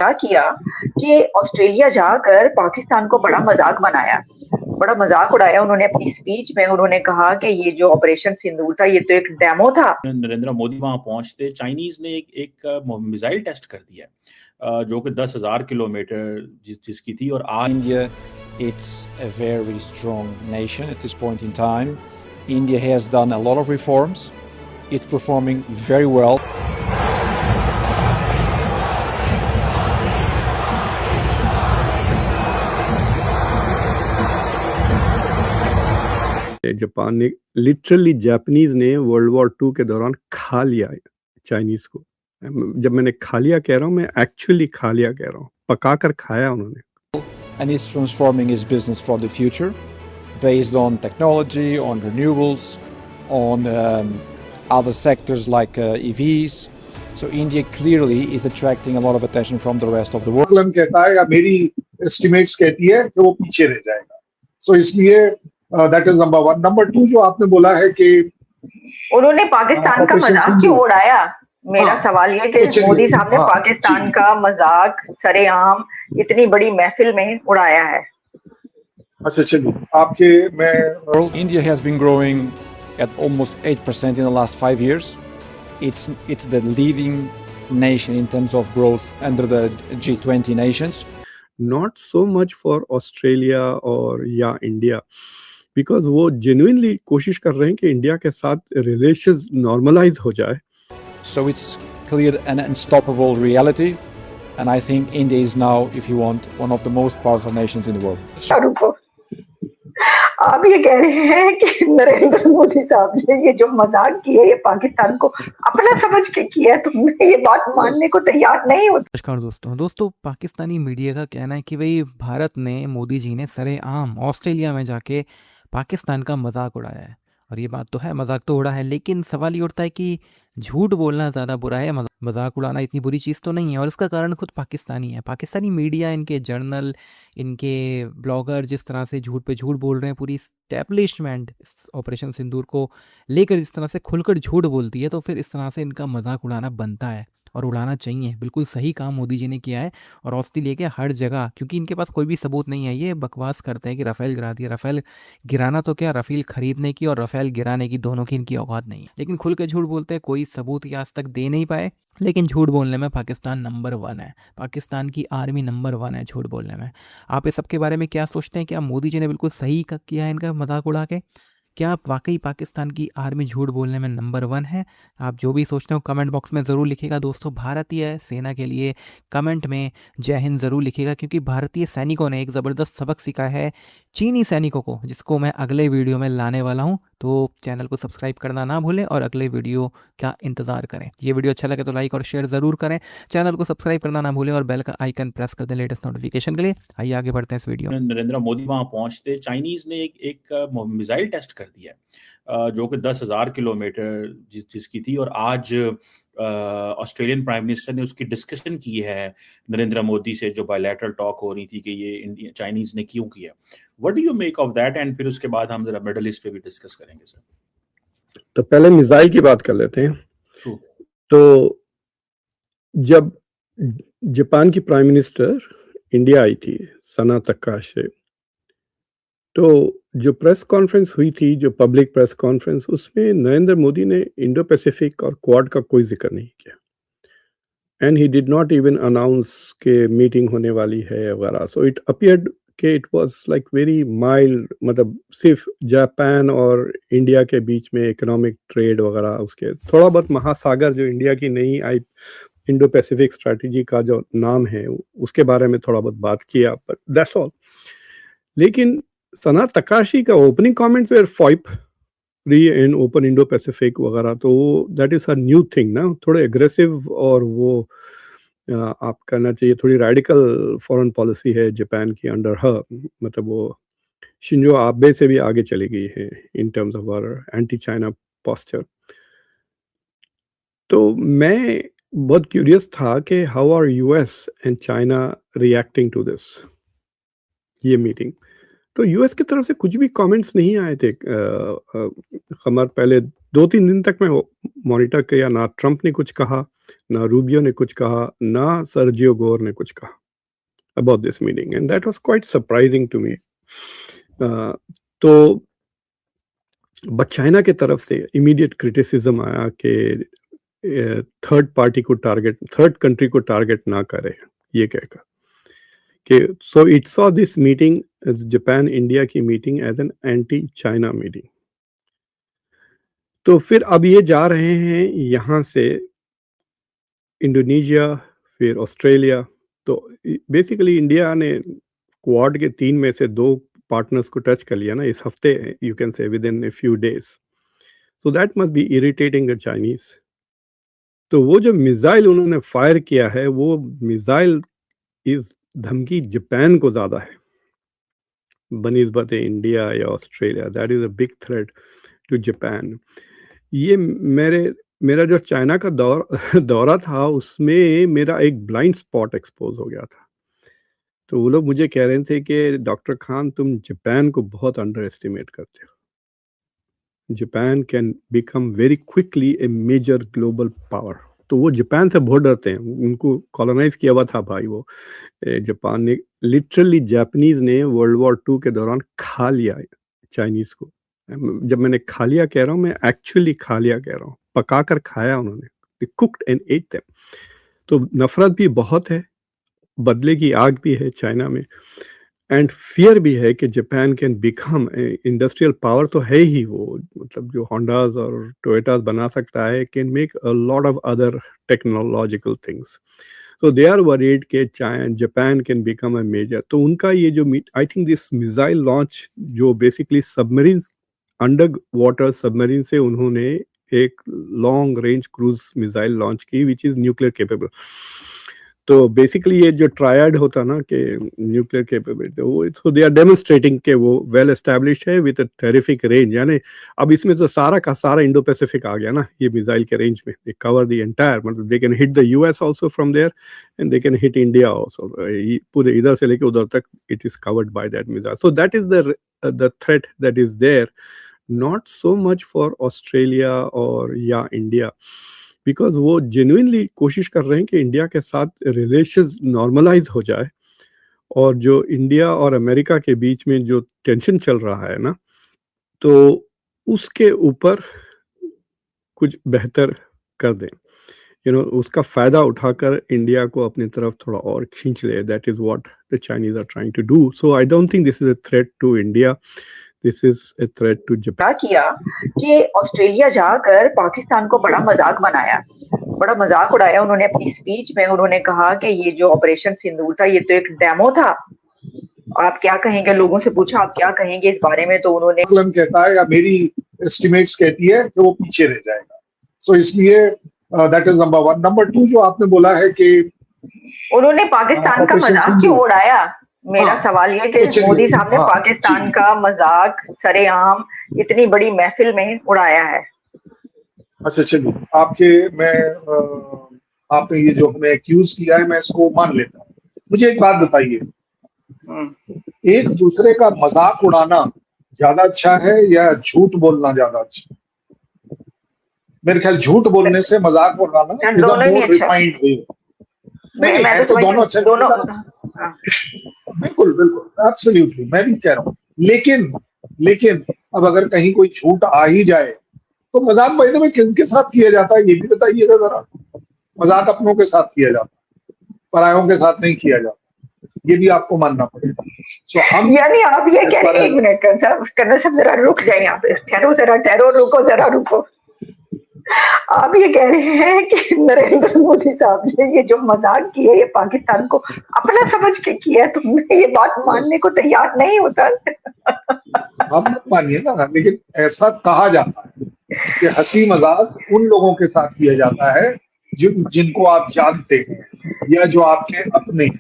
क्या किया कि ऑस्ट्रेलिया जाकर पाकिस्तान को बड़ा मजाक बनाया, बड़ा मजाक उड़ाया। उन्होंने अपनी स्पीच में उन्होंने कहा कि ये जो ऑपरेशन सिंदूर था ये तो एक डेमो था। नरेंद्र मोदी वहां पहुंचते चाइनीज ने एक मिसाइल टेस्ट कर दिया जो कि 10,000 किलोमीटर जिसकी थी। और आज India, it's a very strong nation at this point in time. India has done a lot of reforms. It's performing very well. Japan ने लिटरली जापानीज ने वर्ल्ड वॉर 2 के दौरान खा लिया चाइनीज को। जब मैंने खा लिया कह रहा हूँ, मैं एक्चुअली खा लिया कह रहा हूँ, पका कर खाया उन्होंने। And it's transforming its business for the future based on technology, on renewables, on other sectors like EVs. So India clearly is attracting a lot of attention from the rest of the world. आकलन कहता है या मेरी estimates कहती है कि वो पीछे रह जाएगा। सो इसलिए दैट इज नंबर 1। नंबर 2 जो आपने बोला है कि उन्होंने पाकिस्तान का मजाक क्यों उड़ाया, मेरा सवाल ये कि मोदी साहब ने पाकिस्तान का मजाक सरेआम इतनी बड़ी महफिल में उड़ाया है। अच्छा चलिए आपके मैं India has been growing at almost 8% in the last 5 years. It's the leading nation in terms of growth under the G20 nations. Not so much for Australia और या India, because वो genuinely कोशिश कर रहे हैं कि इंडिया के साथ relations normalize हो जाए। So it's clear an unstoppable reality, and I think India is now, if you want, one of the most powerful nations in the world. रुको, आप ये कह रहे हैं कि नरेंद्र मोदी साहब ने ये जो मजाक किया ये पाकिस्तान को अपना समझ के किया है, तुमने ये बात मानने को तैयार नहीं हो। नमस्कार दोस्तों, पाकिस्तानी मीडिया का कहना है कि भाई भारत ने, मोदी जी ने सरेआम ऑस्ट्रेलिया में जाके पाकिस्तान का मजाक उड़ाया है। और ये बात तो है, मजाक तो उड़ा है, लेकिन सवाल ये उठता है कि झूठ बोलना ज़्यादा बुरा है, मजाक उड़ाना इतनी बुरी चीज़ तो नहीं है। और इसका कारण खुद पाकिस्तानी है। पाकिस्तानी मीडिया, इनके जर्नल, इनके ब्लॉगर जिस तरह से झूठ पे झूठ बोल रहे हैं, पूरी इस्टेब्लिशमेंट ऑपरेशन सिंदूर को लेकर जिस तरह से खुलकर झूठ बोलती है, तो फिर इस तरह से इनका मजाक उड़ाना बनता है और उड़ाना चाहिए। बिल्कुल सही काम मोदी जी ने किया है। और ऑस्ट्रेलिया के हर जगह, क्योंकि इनके पास कोई भी सबूत नहीं है, ये बकवास करते हैं कि राफेल गिरा दिया। राफेल गिराना तो क्या, राफेल खरीदने की और राफेल गिराने की दोनों की इनकी औकात नहीं है, लेकिन खुल के झूठ बोलते हैं। कोई सबूत ये आज तक दे नहीं पाए, लेकिन झूठ बोलने में पाकिस्तान नंबर 1 है। पाकिस्तान की आर्मी नंबर 1 है झूठ बोलने में। आप इस सब के बारे में क्या सोचते हैं? क्या मोदी जी ने बिल्कुल सही किया है इनका मजाक उड़ा के? क्या आप वाकई पाकिस्तान की आर्मी झूठ बोलने में नंबर 1 है? आप जो भी सोचते हो कमेंट बॉक्स में ज़रूर लिखिएगा दोस्तों। भारतीय सेना के लिए कमेंट में जय हिंद ज़रूर लिखिएगा, क्योंकि भारतीय सैनिकों ने एक ज़बरदस्त सबक सिखाया है चीनी सैनिकों को, जिसको मैं अगले वीडियो में लाने वाला हूं। तो चैनल को सब्सक्राइब करना ना भूलें और अगले वीडियो का इंतज़ार करें। ये वीडियो अच्छा लगे तो लाइक और शेयर ज़रूर करें, चैनल को सब्सक्राइब करना ना भूलें और बेल का आइकन प्रेस कर दें लेटेस्ट नोटिफिकेशन के लिए। आइए आगे बढ़ते हैं इस वीडियो। नरेंद्र मोदी वहां पहुंचते चाइनीज ने एक मिसाइल टेस्ट कर दिया जो कि 10,000 किलोमीटर जिसकी थी। और आज ऑस्ट्रेलियन प्राइम मिनिस्टर ने उसकी डिस्कशन की है नरेंद्र मोदी से, जो बायलैटरल टॉक हो रही थी कि ये इंडिया चाइनीज ने क्यों किया। What do you make of that? And फिर उसके बाद हम जरा मिडिल ईस्ट पे भी डिस्कस करेंगे सर। तो पहले मिसाइल की बात कर लेते हैं। True. तो जब जापान की प्राइम मिनिस्टर इंडिया आई थी सना तकाशी, तो जो प्रेस कॉन्फ्रेंस हुई थी, जो पब्लिक प्रेस कॉन्फ्रेंस, उसमें नरेंद्र मोदी ने इंडो पैसिफिक और क्वाड का कोई जिक्र नहीं किया। And he did not even announce के मीटिंग होने वाली है वगैरह। सो इट अपीयर्ड कि it was like very mild, मतलब सिर्फ जापान और इंडिया के बीच में इकोनॉमिक ट्रेड वगैरह, उसके थोड़ा बहुत महासागर जो इंडिया की नई आई इंडो पैसिफिक स्ट्रैटेजी का जो नाम है उसके बारे में थोड़ा बहुत बात किया, बट दैट्स ऑल। लेकिन सना तकाशी का ओपनिंग कमेंट्स वेर फाइप free and open Indo Pacific वगैरह, तो that is a new thing ना, थोड़े एग्रेसिव। और वो आप कहना चाहिए थोड़ी रेडिकल फॉरेन पॉलिसी है जापान की अंडर हर, मतलब वो शिंजो आबे से भी आगे चली गई है in terms of our anti China posture. तो मैं बहुत क्यूरियस था कि how are US and China reacting to this, ये मीटिंग। तो यूएस की तरफ से कुछ भी कमेंट्स नहीं आए थे। खबर पहले 2-3 दिन तक मैं मॉनिटर किया, ना ट्रंप ने कुछ कहा, ना रूबियो ने कुछ कहा, ना सर्जियो गोर ने कुछ कहा about this meeting, and that was quite surprising to me. तो बट चाइना के तरफ से इमीडिएट क्रिटिसिज्म आया कि थर्ड कंट्री को टारगेट ना करे, ये कहकर कि so it saw this meeting Japan India की meeting as an anti China meeting. तो फिर अब ये जा रहे हैं यहाँ से इंडोनेशिया, फिर ऑस्ट्रेलिया। तो बेसिकली इंडिया ने क्वाड के 3 में से 2 पार्टनर्स को टच कर लिया ना इस हफ्ते, you can say with in a few days. So that must be irritating the Chinese. तो वो जो मिसाइल उन्होंने फायर किया है, वो मिसाइल इस धमकी जापान को ज्यादा है बनिस्बत इंडिया या Australia. That is a big threat to Japan. ये मेरा जो चाइना का दौरा था, उसमें मेरा एक ब्लाइंड स्पॉट एक्सपोज हो गया था। तो वो लोग मुझे कह रहे थे कि डॉक्टर खान, तुम जापान को बहुत अंडर एस्टिमेट करते हो। Japan can become very quickly a major global power. तो वो जापान से बहुत डरते हैं, उनको कॉलोनाइज किया हुआ था भाई। वो जापान ने लिटरली, जापानीज ने वर्ल्ड वॉर 2 के दौरान खा लिया चाइनीज को। जब मैंने खा लिया कह रहा हूँ, मैं एक्चुअली खा लिया कह रहा हूँ, पका कर खाया उन्होंने, they cooked and ate them। तो नफरत भी बहुत है, बदले की आग भी है चाइना में, एंड फियर भी है कि Japan can become industrial power. तो है ही वो, मतलब जो होंडाज और टोयोटास बना सकता है, can make a lot of other technological things. So they are worried कि Japan can become a major. तो उनका ये जो I think this missile launch, जो basically submarine, under water submarine से उन्होंने एक long range cruise missile launch की, विच इज न्यूक्लियर केपेबल। तो बेसिकली ये जो ट्रायड होता ना कि न्यूक्लियर केपेबिलिटी, वो तो दे आर डेमोन्स्ट्रेटिंग के वो वेल एस्टैब्लिश्ड है विद अ टेरिफिक रेंज। यानी अब इसमें तो सारा का सारा इंडो पैसिफिक आ गया ना ये मिसाइल के रेंज में। दे कवर द एंटायर, मतलब they can hit the US also from there and they can hit India also. पूरे इधर से लेके उधर तक it is covered by that missile. So that is the threat that is there, not so much for Australia और या India, because वो genuinely कोशिश कर रहे हैं कि इंडिया के साथ रिलेशंस नॉर्मलाइज हो जाए, और जो इंडिया और अमेरिका के बीच में जो टेंशन चल रहा है ना, तो उसके ऊपर कुछ बेहतर कर दें, उसका फायदा उठाकर इंडिया को अपनी तरफ थोड़ा और खींच ले। That is what the Chinese are trying to do. So I don't think this is a threat to India, this is a threat to Japan. किया कि ऑस्ट्रेलिया जाकर पाकिस्तान को बड़ा मजाक बनाया, बड़ा मजाक उड़ाया उन्होंने अपनी स्पीच में। उन्होंने कहा कि ये जो ऑपरेशन सिंदूर था, ये तो एक डेमो था। आप क्या कहेंगे? लोगों से पूछा आप क्या कहेंगे इस बारे में, तो उन्होंने कहता है या मेरी एस्टिमेट्स कहती है कि वो पीछे रह जाएगा। सो इसलिए दैट इज नंबर 1। नंबर 2 जो आपने बोला है कि उन्होंने पाकिस्तान का मजाक क्यों उड़ाया, मेरा सवाल ये कि मोदी साहब ने पाकिस्तान का मजाक सरेआम इतनी बड़ी महफिल में उड़ाया है। अच्छा चलिए, आपने ये जो हमें एक्यूज किया है, मैं इसको मान लेता हूँ। मुझे एक बात बताइए, एक दूसरे का मजाक उड़ाना ज्यादा अच्छा है या झूठ बोलना ज्यादा अच्छा? मेरे ख्याल झूठ बोलने से मजाक उड़ाना इज अ मोर रिफाइंड वे। नहीं, मैं तो दोनों अच्छे, दोनों बिल्कुल बिल्कुल एब्सोल्युटली, मैं भी कह रहा हूँ। लेकिन अब अगर कहीं कोई झूठ आ ही जाए तो मजाक भाई में किसके साथ किया जाता है, ये भी बताइएगा जरा। मजाक अपनों के साथ किया जाता है, परायों के साथ नहीं किया जाता, ये भी आपको मानना पड़ेगा। So, हम यानी आप ये कह रहे हैं, एक मिनट करना सब जरा रुक जाए यहाँ पे, ठहरो रुको। आप ये कह रहे हैं कि नरेंद्र मोदी साहब ने ये जो मजाक किया, ये पाकिस्तान को अपना समझ के किया, तुमने ये बात मानने को तैयार नहीं होता? आप मत मानिए ना, लेकिन ऐसा कहा जाता है कि हंसी मजाक उन लोगों के साथ किया जाता है जिनको आप जानते हैं या जो आपके अपने हैं।